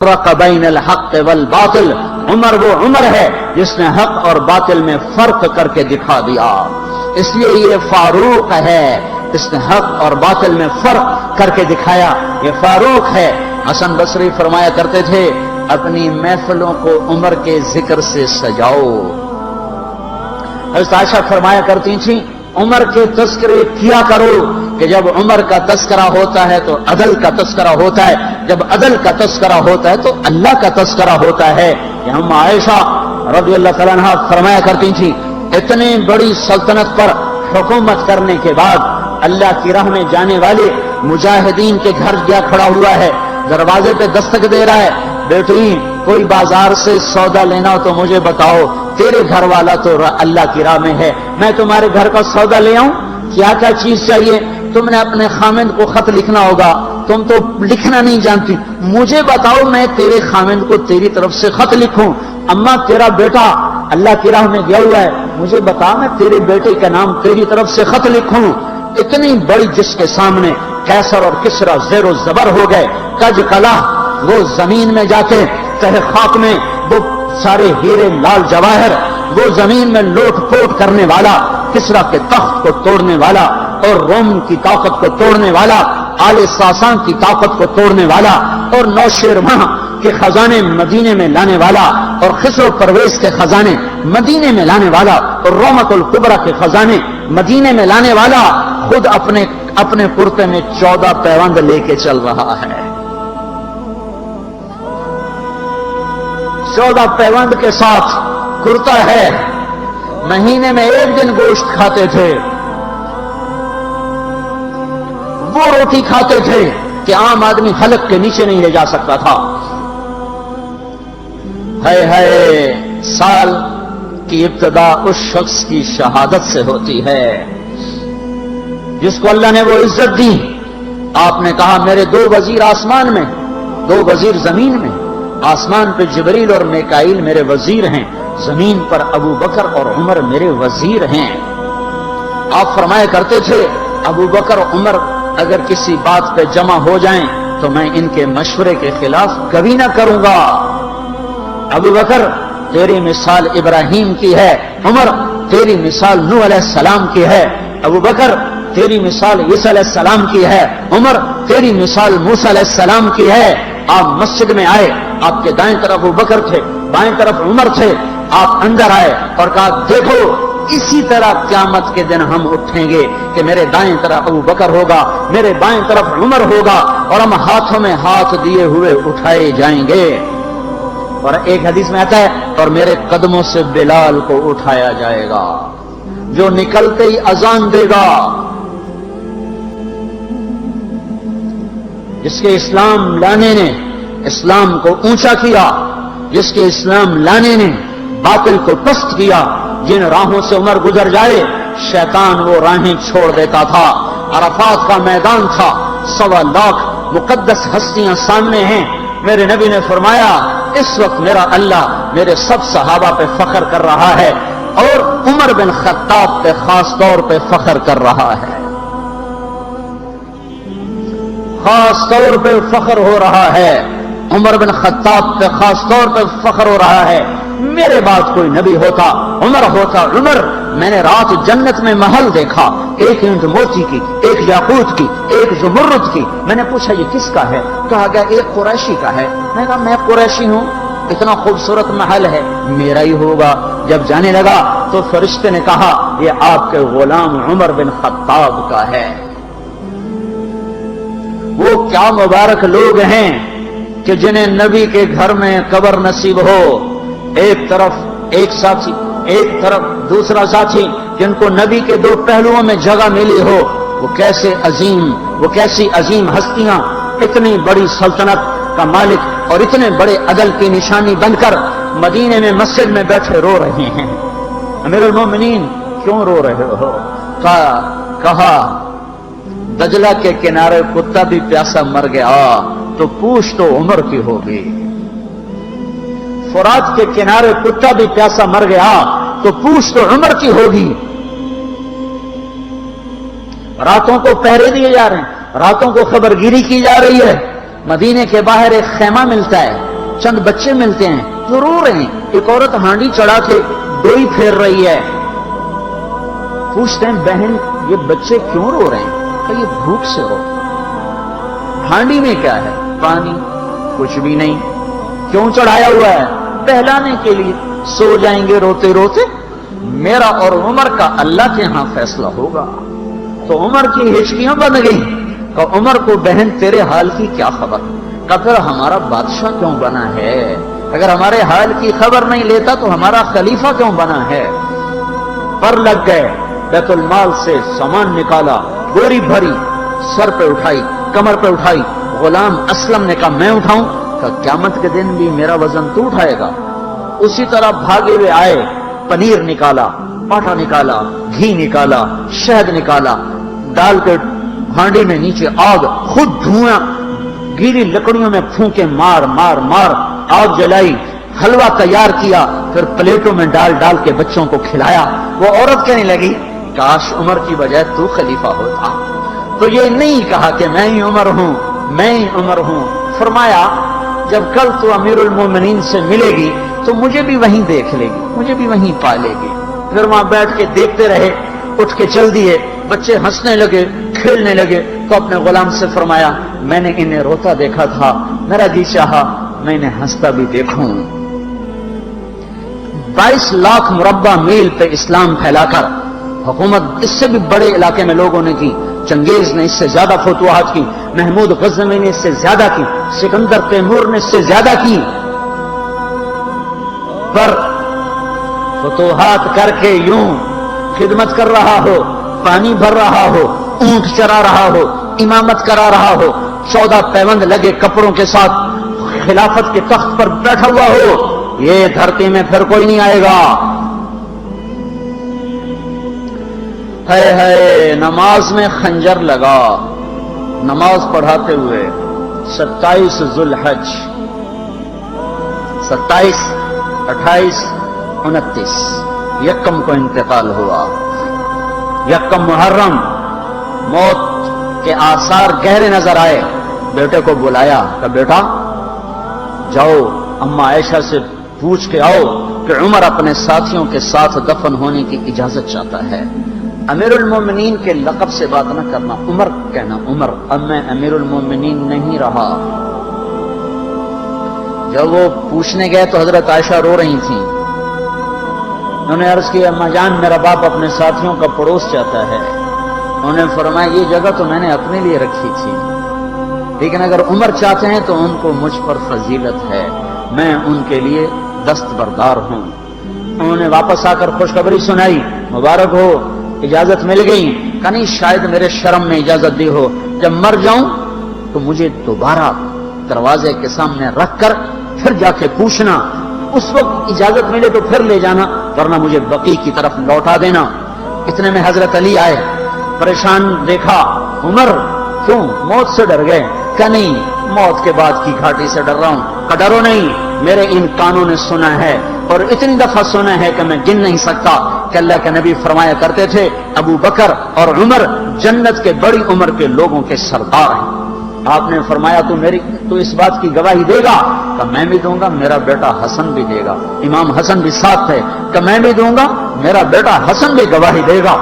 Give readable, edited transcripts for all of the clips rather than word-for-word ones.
فرق بین الحق والباطل، عمر وہ عمر ہے جس نے حق اور باطل میں فرق کر کے دکھا دیا، اس لیے یہ فاروق ہے، اس نے حق اور باطل میں فرق کر کے دکھایا، یہ فاروق ہے۔ حسن بصری فرمایا کرتے تھے اپنی محفلوں کو عمر کے ذکر سے سجاؤ۔ حضرت عائشہ فرمایا کرتی تھیں عمر کے تذکرے کیا کرو، کہ جب عمر کا تذکرہ ہوتا ہے تو عدل کا تذکرہ ہوتا ہے، جب عدل کا تذکرہ ہوتا ہے تو اللہ کا تذکرہ ہوتا ہے۔ کہ ہم عائشہ رضی اللہ تعالیٰ عنہا فرمایا کرتی تھیں اتنی بڑی سلطنت پر حکومت کرنے کے بعد اللہ کی راہ میں جانے والے مجاہدین کے گھر گیا کھڑا ہوا ہے، دروازے پہ دستک دے رہا ہے، بیٹی کوئی بازار سے سودا لینا ہو تو مجھے بتاؤ، تیرے گھر والا تو اللہ کی راہ میں ہے، میں تمہارے گھر کا سودا لے آؤں، کیا کیا چیز چاہیے؟ تم نے اپنے خامند کو خط لکھنا ہوگا، تم تو لکھنا نہیں جانتی، مجھے بتاؤ میں تیرے خامند کو تیری طرف سے خط لکھوں۔ اما تیرا بیٹا اللہ کی راہ میں گیا ہوا ہے، مجھے بتا میں تیرے بیٹے کا نام تیری طرف سے خط لکھوں۔ اتنی بڑی جس کے سامنے قیصر اور کسرا زیر و زبر ہو گئے، کج کلا، وہ زمین میں جاتے تہ خاک میں وہ سارے ہیرے لال جواہر، وہ زمین میں لوٹ پوٹ کرنے والا، کسرا کے تخت کو توڑنے والا اور روم کی طاقت کو توڑنے والا، آل ساسان کی طاقت کو توڑنے والا اور نوشیروان کے خزانے مدینے میں لانے والا اور خسرو پرویز کے خزانے مدینے میں لانے والا اور رومت الکبرى کے خزانے مدینے میں لانے والا خود اپنے کرتے میں 14 پیوند لے کے چل رہا ہے۔ 14 پیوند کے ساتھ کرتا ہے، مہینے میں 1 دن گوشت کھاتے تھے، وہ روٹی کھاتے تھے کہ عام آدمی حلق کے نیچے نہیں لے جا سکتا تھا۔ ہے سال کی ابتدا اس شخص کی شہادت سے ہوتی ہے جس کو اللہ نے وہ عزت دی۔ آپ نے کہا میرے 2 وزیر آسمان میں، 2 وزیر زمین میں، آسمان پہ جبریل اور میکائیل میرے وزیر ہیں، زمین پر ابو بکر اور عمر میرے وزیر ہیں۔ آپ فرمایا کرتے تھے ابو بکر عمر اگر کسی بات پہ جمع ہو جائیں تو میں ان کے مشورے کے خلاف کبھی نہ کروں گا۔ ابو بکر تیری مثال ابراہیم کی ہے، عمر تیری مثال نوح علیہ السلام کی ہے، ابو بکر تیری مثال عیسیٰ علیہ السلام کی ہے، عمر تیری مثال موسیٰ علیہ السلام کی ہے۔ آپ مسجد میں آئے، آپ کے دائیں طرف ابو بکر تھے، بائیں طرف عمر تھے، آپ اندر آئے اور کہا دیکھو اسی طرح قیامت کے دن ہم اٹھیں گے کہ میرے دائیں طرف ابو بکر ہوگا، میرے بائیں طرف عمر ہوگا اور ہم ہاتھوں میں ہاتھ دیے ہوئے اٹھائے جائیں گے۔ اور ایک حدیث میں آتا ہے اور میرے قدموں سے بلال کو اٹھایا جائے گا جو نکلتے ہی اذان دے گا۔ جس کے اسلام لانے نے اسلام کو اونچا کیا، جس کے اسلام لانے نے باطل کو پست کیا، جن راہوں سے عمر گزر جائے شیطان وہ راہیں چھوڑ دیتا تھا۔ عرفات کا میدان تھا، 1.25 لاکھ مقدس ہستیاں سامنے ہیں۔ میرے نبی نے فرمایا اس وقت میرا اللہ میرے سب صحابہ پہ فخر کر رہا ہے اور عمر بن خطاب پہ خاص طور پہ فخر کر رہا ہے، خاص طور پہ فخر ہو رہا ہے، عمر بن خطاب پہ خاص طور پہ فخر ہو رہا ہے۔ میرے بعد کوئی نبی ہوتا عمر ہوتا۔ عمر میں نے رات جنت میں محل دیکھا، ایک اینٹ موتی کی، ایک یاقوت کی، ایک زمرد کی۔ میں نے پوچھا یہ کس کا ہے؟ کہا گیا ایک قریشی کا ہے۔ میں نے کہا میں قریشی ہوں، اتنا خوبصورت محل ہے، میرا ہی ہوگا۔ جب جانے لگا تو فرشتے نے کہا یہ آپ کے غلام عمر بن خطاب کا ہے۔ وہ کیا مبارک لوگ ہیں کہ جنہیں نبی کے گھر میں قبر نصیب ہو، ایک طرف ایک ساتھی، ایک طرف دوسرا ساتھی، جن کو نبی کے 2 پہلوؤں میں جگہ ملی ہو۔ وہ کیسی عظیم ہستیاں اتنی بڑی سلطنت کا مالک اور اتنے بڑے عدل کی نشانی بن کر مدینے میں مسجد میں بیٹھے رو رہے ہیں۔ امیر المومنین کیوں رو رہے ہو؟ کہا دجلہ کے کنارے کتا بھی پیاسا مر گیا تو پوچھ تو عمر کی ہوگی، فرات کے کنارے کتا بھی پیاسا مر گیا تو پوچھ تو عمر کی ہوگی۔ راتوں کو پہرے دیے جا رہے ہیں، راتوں کو خبرگیری کی جا رہی ہے۔ مدینے کے باہر ایک خیمہ ملتا ہے، چند بچے ملتے ہیں جو رو رہے ہیں. ایک عورت ہانڈی چڑھا کے ڈوئی پھیر رہی ہے. پوچھتے ہیں بہن یہ بچے کیوں رو رہے ہیں؟ کہ یہ بھوک سے رو. ہانڈی میں کیا ہے؟ پانی. کچھ بھی نہیں. کیوں چڑھایا ہوا ہے؟ بہلانے کے لیے. سو جائیں گے روتے روتے. میرا اور عمر کا اللہ کے ہاں فیصلہ ہوگا. تو عمر کی ہچکیاں بن گئی کہ عمر کو بہن تیرے حال کی کیا خبر؟ کہ پھر ہمارا بادشاہ کیوں بنا ہے؟ اگر ہمارے حال کی خبر نہیں لیتا تو ہمارا خلیفہ کیوں بنا ہے؟ پر لگ گئے. بیت المال سے سامان نکالا, بوری بھری, سر پہ اٹھائی, کمر پہ اٹھائی. غلام اسلم نے کہا میں اٹھاؤں؟ کہ قیامت کے دن بھی میرا وزن تو اٹھائے گا. اسی طرح بھاگے ہوئے آئے. پنیر نکالا, آٹا نکالا, گھی نکالا, شہد نکالا, ڈال کے ہانڈی میں نیچے آگ, خود دھواں گیلی لکڑیوں میں پھونکے مار مار مار آگ جلائی. حلوہ تیار کیا, پھر پلیٹوں میں ڈال ڈال کے بچوں کو کھلایا. وہ عورت کہنے لگی کاش عمر کی بجائے تو خلیفہ ہوتا. تو یہ نہیں کہا کہ میں ہی عمر ہوں, میں ہی عمر ہوں. فرمایا جب کل تو امیر المومنین سے ملے گی تو مجھے بھی وہیں دیکھ لے گی, مجھے بھی وہیں پا لے گی. پھر وہاں بیٹھ کے دیکھتے رہے. اٹھ کے چل دیے. بچے ہنسنے لگے, کھیلنے لگے. تو اپنے غلام سے فرمایا میں نے انہیں روتا دیکھا تھا, میرا جی چاہا میں انہیں ہنستا بھی دیکھوں. 22 لاکھ مربع میل پہ اسلام پھیلا کر حکومت اس سے بھی بڑے علاقے میں لوگوں نے کی. چنگیز نے اس سے زیادہ فتوحات کی, محمود غزنوی نے اس سے زیادہ کی, سکندر تیمور نے اس سے زیادہ کی. پر فتوحات کر کے یوں خدمت کر رہا ہو, پانی بھر رہا ہو, اونٹ چرا رہا ہو, امامت کرا رہا ہو, 14 پیوند لگے کپڑوں کے ساتھ خلافت کے تخت پر بیٹھا ہوا ہو, یہ دھرتی میں پھر کوئی نہیں آئے گا. ہے نماز میں خنجر لگا. نماز پڑھاتے ہوئے 27 ذوالحج, 27, 28, 29 یکم کو انتقال ہوا. یکم محرم موت کے آثار گہرے نظر آئے. بیٹے کو بلایا کہ بیٹا جاؤ اما عائشہ سے پوچھ کے آؤ کہ عمر اپنے ساتھیوں کے ساتھ دفن ہونے کی اجازت چاہتا ہے. امیر المومنین کے لقب سے بات نہ کرنا, عمر کہنا. عمر اب میں امیر المومنین نہیں رہا. جب وہ پوچھنے گئے تو حضرت عائشہ رو رہی تھیں. انہوں نے عرض کی اما جان میرا باپ اپنے ساتھیوں کا پڑوس چاہتا ہے. انہوں نے فرمایا یہ جگہ تو میں نے اپنے لیے رکھی تھی, لیکن اگر عمر چاہتے ہیں تو ان کو مجھ پر فضیلت ہے, میں ان کے لیے دستبردار ہوں. انہوں نے واپس آ کر خوشخبری سنائی, مبارک ہو اجازت مل گئی. کہ نہیں شاید میرے شرم میں اجازت دی ہو, جب مر جاؤں تو مجھے دوبارہ دروازے کے سامنے رکھ کر پھر جا کے پوچھنا, اس وقت اجازت ملے تو پھر لے جانا, ورنہ مجھے بقی کی طرف لوٹا دینا. اتنے میں حضرت علی آئے, پریشان دیکھا. عمر کیوں موت سے ڈر گئے؟ کہ نہیں موت کے بعد کی گھاٹی سے ڈر رہا ہوں. کہ ڈرو نہیں, میرے ان کانوں نے سنا ہے اور اتنی دفعہ سنا ہے کہ میں گن نہیں سکتا کہ اللہ کے نبی فرمایا کرتے تھے ابو بکر اور عمر جنت کے بڑی عمر کے لوگوں کے سردار ہیں. آپ نے فرمایا تو اس بات کی گواہی دے گا؟ کہ میں بھی دوں گا, میرا بیٹا حسن بھی دے گا. امام حسن بھی ساتھ ہے. کہ میں بھی دوں گا, میرا بیٹا حسن بھی گواہی دے گا.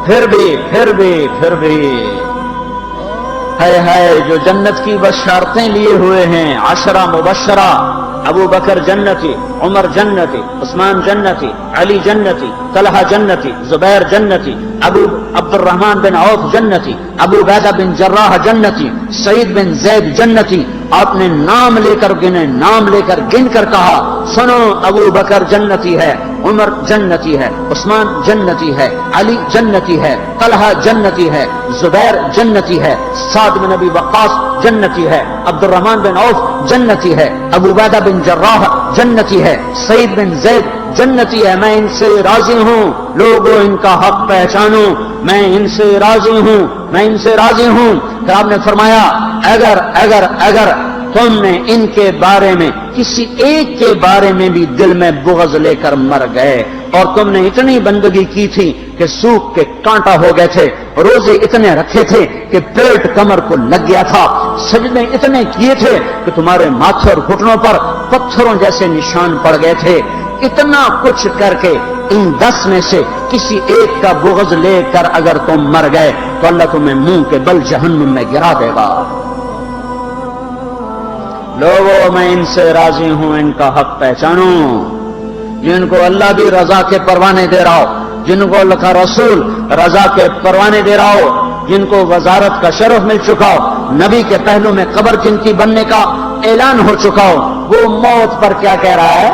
پھر بھی ہے جو جنت کی بشارتیں لیے ہوئے ہیں, 10 مبشرہ. ابو بکر جنتی, عمر جنتی, عثمان جنتی, علی جنتی, طلحہ جنتی, زبیر جنتی, ابو عبد الرحمن بن عوف جنتی, ابو عبیدہ بن جراح جنتی, سعید بن زید جنتی. آپ نے نام لے کر گنے, نام لے کر گن کر کہا سنو ابو بکر جنتی ہے, عمر جنتی ہے, عثمان جنتی ہے, علی جنتی ہے, طلحہ جنتی ہے, زبیر جنتی ہے, سعد بن ابی وقاص جنتی ہے, عبد الرحمن بن عوف جنتی ہے, ابو عبیدہ بن جراح جنتی ہے, سعید بن زید جنتی ہے. میں ان سے راضی ہوں, لوگوں ان کا حق پہچانو, میں ان سے راضی ہوں, میں ان سے راضی ہوں. پھر آپ نے فرمایا اگر تم نے ان کے بارے میں کسی ایک کے بارے میں بھی دل میں بغض لے کر مر گئے, اور تم نے اتنی بندگی کی تھی کہ سوکھ کے کانٹا ہو گئے تھے, روزے اتنے رکھے تھے کہ پیٹ کمر کو لگ گیا تھا, سجدے اتنے کیے تھے کہ تمہارے ماتھے اور گھٹنوں پر پتھروں جیسے نشان پڑ گئے تھے. اتنا کچھ کر کے ان 10 میں سے کسی ایک کا بغض لے کر اگر تم مر گئے تو اللہ تمہیں منہ کے بل جہنم میں گرا دے گا. لوگوں میں ان سے راضی ہوں, ان کا حق پہچانو. جن کو اللہ بھی رضا کے پروانے دے رہا ہو, جن کو اللہ کا رسول رضا کے پروانے دے رہا ہو, جن کو وزارت کا شرف مل چکا ہو, نبی کے پہلو میں قبر جن کی بننے کا اعلان ہو چکا ہو, وہ موت پر کیا کہہ رہا ہے؟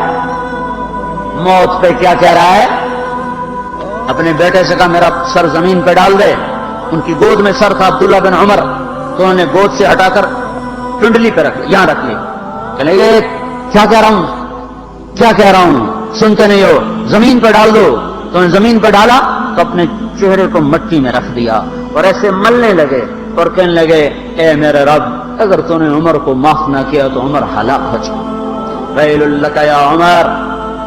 موت پہ کیا کہہ رہا ہے؟ اپنے بیٹے سے کہا میرا سر زمین پہ ڈال دے. ان کی گود میں سر تھا عبداللہ بن عمر, تو انہوں نے گود سے ہٹا کر پنڈلی پہ رکھ لی, یہاں رکھ لی. چلے گئے, کیا کہہ رہا ہوں, کیا کہہ رہا ہوں, سنتے نہیں ہو, زمین پہ ڈال دو. تو انہیں زمین پہ ڈالا تو اپنے چہرے کو مٹی میں رکھ دیا اور ایسے ملنے لگے اور کہنے لگے اے میرے رب, اگر تو نے عمر کو معاف نہ کیا تو عمر ہلاک ہو جائے. ویل لک یا عمر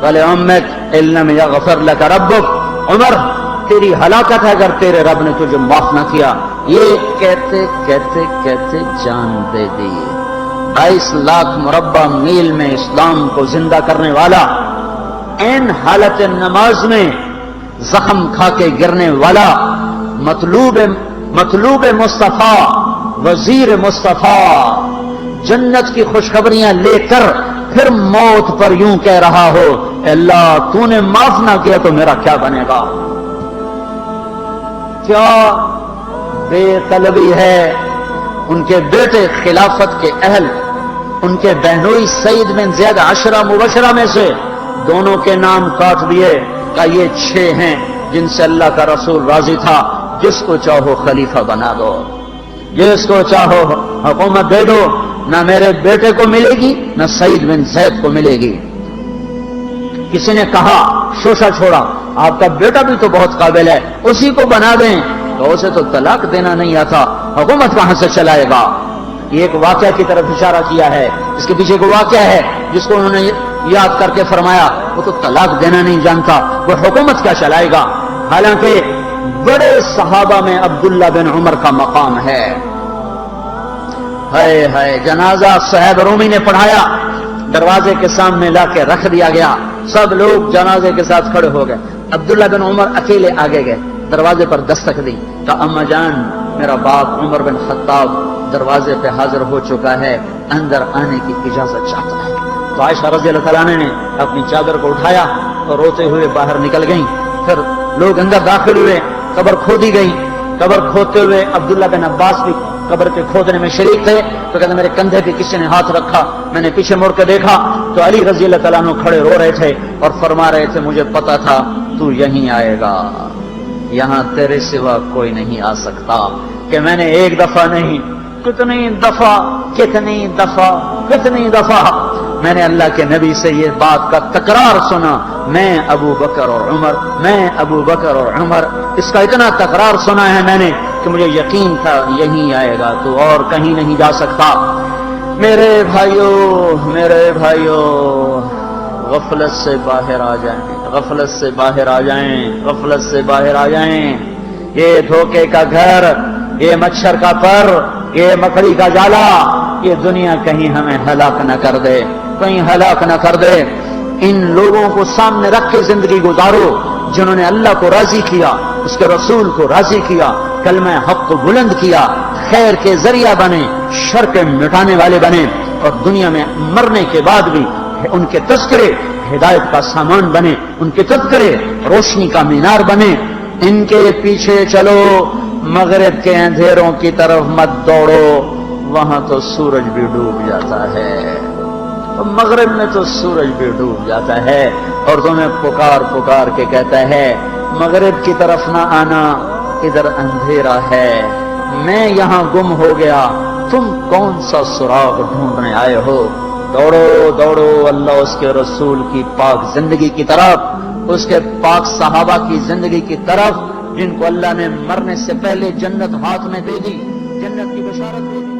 ولعمک ان لم یغفر لک ربک. عمر تیری ہلاکت ہے اگر تیرے رب نے تجھے معاف نہ کیا. یہ کہتے کہتے کہتے جان دے دی. 22 لاکھ مربع میل میں اسلام کو زندہ کرنے والا, این حالت نماز میں زخم کھا کے گرنے والا, مطلوب مصطفیٰ, وزیر مصطفیٰ, جنت کی خوشخبریاں لے کر پھر موت پر یوں کہہ رہا ہو اللہ تو نے معاف نہ کیا تو میرا کیا بنے گا. کیا بے طلبی ہے. ان کے بیٹے خلافت کے اہل, ان کے بہنوئی سعید بن زید 10 مبشرہ میں سے دونوں کے نام کاٹ دیے کہ یہ 6 ہیں جن سے اللہ کا رسول راضی تھا. جس کو چاہو خلیفہ بنا دو, جس کو چاہو حکومت دے دو, نہ میرے بیٹے کو ملے گی نہ سعید بن زید کو ملے گی. کسی نے کہا شوشہ چھوڑا, آپ کا بیٹا بھی تو بہت قابل ہے, اسی کو بنا دیں. تو اسے تو طلاق دینا نہیں آتا, حکومت کہاں سے چلائے گا. یہ ایک واقعہ کی طرف اشارہ کیا ہے. اس کے پیچھے ایک واقعہ ہے جس کو انہوں نے یاد کر کے فرمایا وہ تو طلاق دینا نہیں جانتا, وہ حکومت کیا چلائے گا. حالانکہ بڑے صحابہ میں عبداللہ بن عمر کا مقام ہے. ہائے ہائے, جنازہ صہیب رومی نے پڑھایا, دروازے کے سامنے لا کے رکھ دیا گیا, سب لوگ جنازے کے ساتھ کھڑے ہو گئے. عبداللہ بن عمر اکیلے آگے گئے, دروازے پر دستک دی, کہا اما جان میرا باپ عمر بن خطاب دروازے پہ حاضر ہو چکا ہے, اندر آنے کی اجازت چاہتا ہے. تو عائشہ رضی اللہ تعالیٰ نے اپنی چادر کو اٹھایا اور روتے ہوئے باہر نکل گئیں. پھر لوگ اندر داخل ہوئے, قبر کھودی گئی. قبر کھودتے ہوئے عبداللہ بن عباس بھی قبر کے کھودنے میں شریک تھے. تو کہتے میرے کندھے پہ کسی نے ہاتھ رکھا, میں نے پیچھے مڑ کے دیکھا تو علی رضی اللہ تعالیٰ عنہ کھڑے رو رہے تھے اور فرما رہے تھے مجھے پتا تھا تو یہیں آئے گا, یہاں تیرے سوا کوئی نہیں آ سکتا. کہ میں نے ایک دفعہ نہیں کتنی دفعہ میں نے اللہ کے نبی سے یہ بات کا تکرار سنا, میں ابو بکر اور عمر, اس کا اتنا تکرار سنا ہے میں نے کہ مجھے یقین تھا یہیں آئے گا, تو اور کہیں نہیں جا سکتا. میرے بھائیوں غفلت سے باہر آ جائیں. یہ دھوکے کا گھر, یہ مچھر کا پر, یہ مکڑی کا جالا, یہ دنیا کہیں ہمیں ہلاک نہ کر دے. ان لوگوں کو سامنے رکھ کے زندگی گزارو جنہوں نے اللہ کو راضی کیا, اس کے رسول کو راضی کیا, کلمہ حق کو بلند کیا, خیر کے ذریعہ بنے, شر کے مٹانے والے بنے, اور دنیا میں مرنے کے بعد بھی ان کے تذکرے ہدایت کا سامان بنے, ان کے تذکرے روشنی کا مینار بنے. ان کے پیچھے چلو, مغرب کے اندھیروں کی طرف مت دوڑو, وہاں تو سورج بھی ڈوب جاتا ہے, مغرب میں تو سورج بھی ڈوب جاتا ہے, اور تمہیں پکار کے کہتا ہے مغرب کی طرف نہ آنا, ادھر اندھیرا ہے, میں یہاں گم ہو گیا, تم کون سا سراغ ڈھونڈنے آئے ہو. دوڑو اللہ اس کے رسول کی پاک زندگی کی طرف, اس کے پاک صحابہ کی زندگی کی طرف, جن کو اللہ نے مرنے سے پہلے جنت ہاتھ میں دے دی, جنت کی بشارت دے دی.